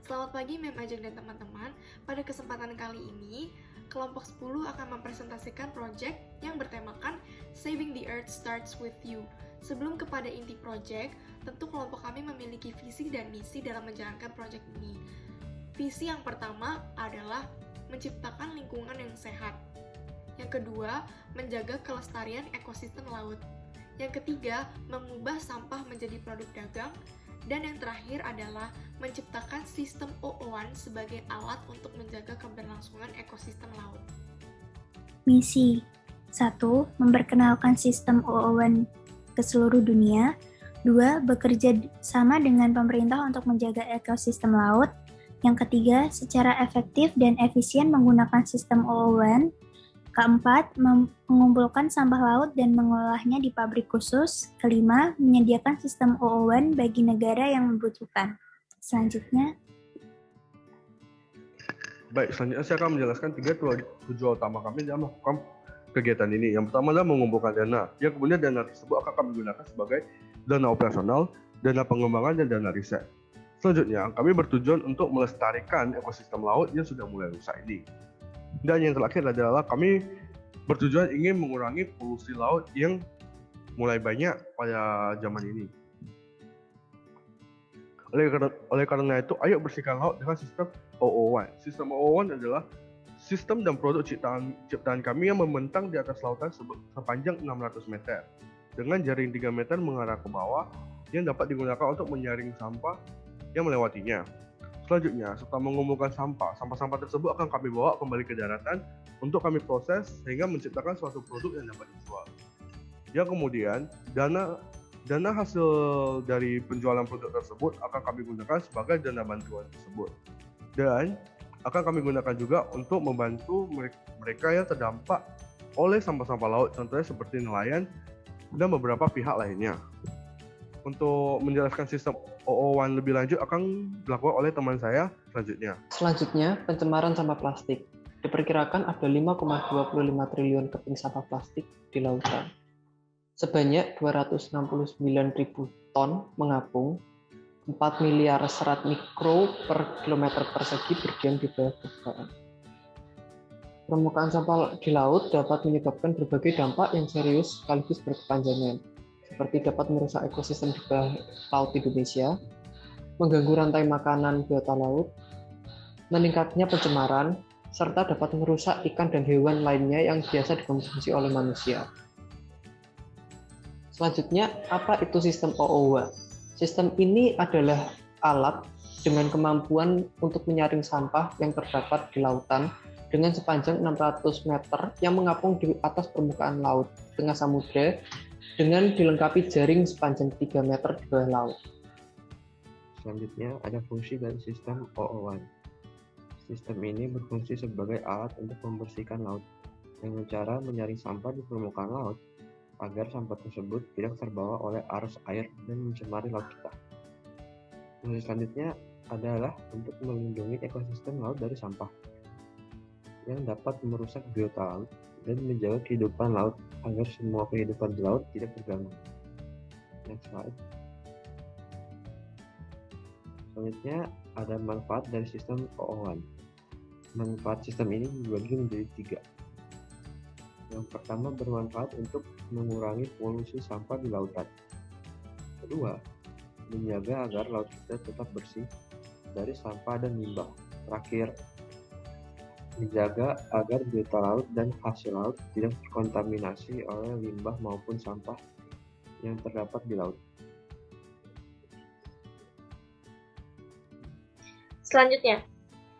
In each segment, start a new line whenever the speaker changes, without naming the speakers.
Selamat pagi Mem Ajeng dan teman-teman. Pada kesempatan kali ini, kelompok 10 akan mempresentasikan proyek yang bertemakan Saving the Earth Starts With You. Sebelum kepada inti proyek, tentu kelompok kami memiliki visi dan misi dalam menjalankan proyek ini. Visi yang pertama adalah menciptakan lingkungan yang sehat. Yang kedua, menjaga kelestarian ekosistem laut. Yang ketiga, mengubah sampah menjadi produk dagang. Dan yang terakhir adalah menciptakan sistem OO1 sebagai alat untuk menjaga keberlangsungan ekosistem laut.
Misi 1. Memperkenalkan sistem OO1 ke seluruh dunia. 2. Bekerja sama dengan pemerintah untuk menjaga ekosistem laut. Yang ketiga, secara efektif dan efisien menggunakan sistem OO1. Keempat, mengumpulkan sampah laut dan mengolahnya di pabrik khusus. Kelima, menyediakan sistem OO1 bagi negara yang membutuhkan. Selanjutnya,
selanjutnya saya akan menjelaskan 3 tujuan utama kami dalam melakukan kegiatan ini. Yang pertama adalah mengumpulkan dana. Yang kemudian dana tersebut akan kami gunakan sebagai dana operasional, dana pengembangan, dan dana riset. Selanjutnya, kami bertujuan untuk melestarikan ekosistem laut yang sudah mulai rusak ini. Dan yang terakhir adalah kami bertujuan ingin mengurangi polusi laut yang mulai banyak pada zaman ini. Oleh karena itu, ayo bersihkan laut dengan sistem OO1. Sistem OO1 adalah sistem dan produk ciptaan kami yang membentang di atas lautan sepanjang 600 meter dengan jaring 3 meter mengarah ke bawah yang dapat digunakan untuk menyaring sampah yang melewatinya. Selanjutnya, setelah mengumpulkan sampah tersebut akan kami bawa kembali ke daratan untuk kami proses sehingga menciptakan suatu produk yang dapat dijual. Yang kemudian, dana hasil dari penjualan produk tersebut akan kami gunakan sebagai dana bantuan tersebut. Dan akan kami gunakan juga untuk membantu mereka yang terdampak oleh sampah-sampah laut, contohnya seperti nelayan dan beberapa pihak lainnya. Untuk menjelaskan sistem OO1 lebih lanjut akan dilakukan oleh teman saya selanjutnya.
Selanjutnya, pencemaran sampah plastik. Diperkirakan ada 5,25 triliun keping sampah plastik di lautan. Sebanyak 269.000 ton mengapung, 4 miliar serat mikro per kilometer persegi berdiam di bawah permukaan. Permukaan sampah di laut dapat menyebabkan berbagai dampak yang serius sekaligus berkepanjangan, seperti dapat merusak ekosistem di bawah laut Indonesia, mengganggu rantai makanan biota laut, meningkatnya pencemaran, serta dapat merusak ikan dan hewan lainnya yang biasa dikonsumsi oleh manusia. Selanjutnya, apa itu sistem OO1? Sistem ini adalah alat dengan kemampuan untuk menyaring sampah yang terdapat di lautan dengan sepanjang 600 meter yang mengapung di atas permukaan laut, tengah samudra, dengan dilengkapi jaring sepanjang 3 meter di bawah laut.
Selanjutnya ada fungsi dari sistem OO1. Sistem ini berfungsi sebagai alat untuk membersihkan laut dengan cara menyaring sampah di permukaan laut agar sampah tersebut tidak terbawa oleh arus air dan mencemari laut kita. Fungsi selanjutnya adalah untuk melindungi ekosistem laut dari sampah yang dapat merusak biota laut dan menjaga kehidupan laut agar semua kehidupan di laut tidak terganggu. Next slide. Selanjutnya ada manfaat dari sistem OO1. Manfaat sistem ini dibagi menjadi 3. Yang pertama bermanfaat untuk mengurangi polusi sampah di lautan. Kedua, menjaga agar laut kita tetap bersih dari sampah dan limbah. Terakhir, menjaga agar biota laut dan hasil laut tidak terkontaminasi oleh limbah maupun sampah yang terdapat di laut.
Selanjutnya,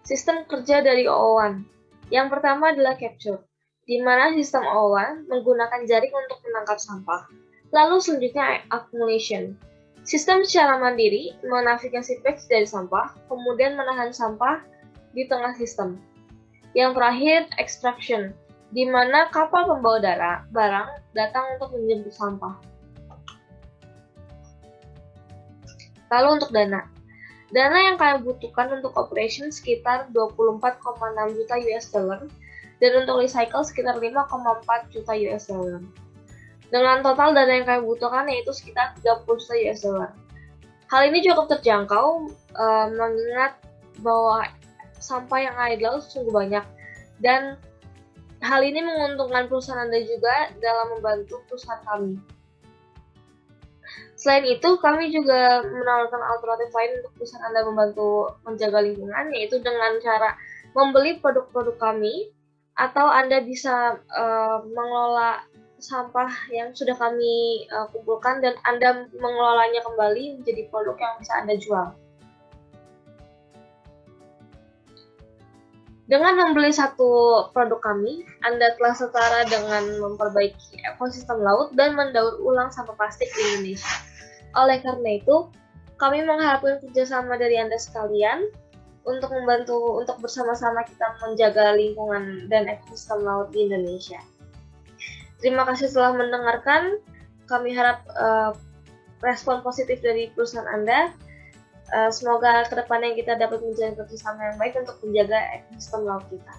sistem kerja dari OO1. Yang pertama adalah capture, di mana sistem OO1 menggunakan jaring untuk menangkap sampah. Lalu selanjutnya accumulation. Sistem secara mandiri menavigasi batch dari sampah, kemudian menahan sampah di tengah sistem. Yang terakhir, extraction, di mana kapal pembawa barang datang untuk menjemput sampah. Lalu untuk dana. Dana yang kalian butuhkan untuk operation sekitar 24,6 juta US dollar dan untuk recycle sekitar 5,4 juta US dollar. Dengan total dana yang kalian butuhkan yaitu sekitar 30 juta US dollar. Hal ini cukup terjangkau mengingat bahwa sampah yang ada di laut sungguh banyak, dan hal ini menguntungkan perusahaan Anda juga dalam membantu perusahaan kami. Selain itu, kami juga menawarkan alternatif lain untuk perusahaan Anda membantu menjaga lingkungan, yaitu dengan cara membeli produk-produk kami, atau Anda bisa mengelola sampah yang sudah kami kumpulkan dan Anda mengelolanya kembali menjadi produk yang bisa Anda jual. Dengan membeli satu produk kami, Anda telah setara dengan memperbaiki ekosistem laut dan mendaur ulang sampah plastik di Indonesia. Oleh karena itu, kami mengharapkan kerjasama dari Anda sekalian untuk membantu untuk bersama-sama kita menjaga lingkungan dan ekosistem laut di Indonesia. Terima kasih telah mendengarkan. Kami harap respon positif dari perusahaan Anda. Semoga kedepannya kita dapat menjalin kerjasama yang baik untuk menjaga ekosistem laut kita.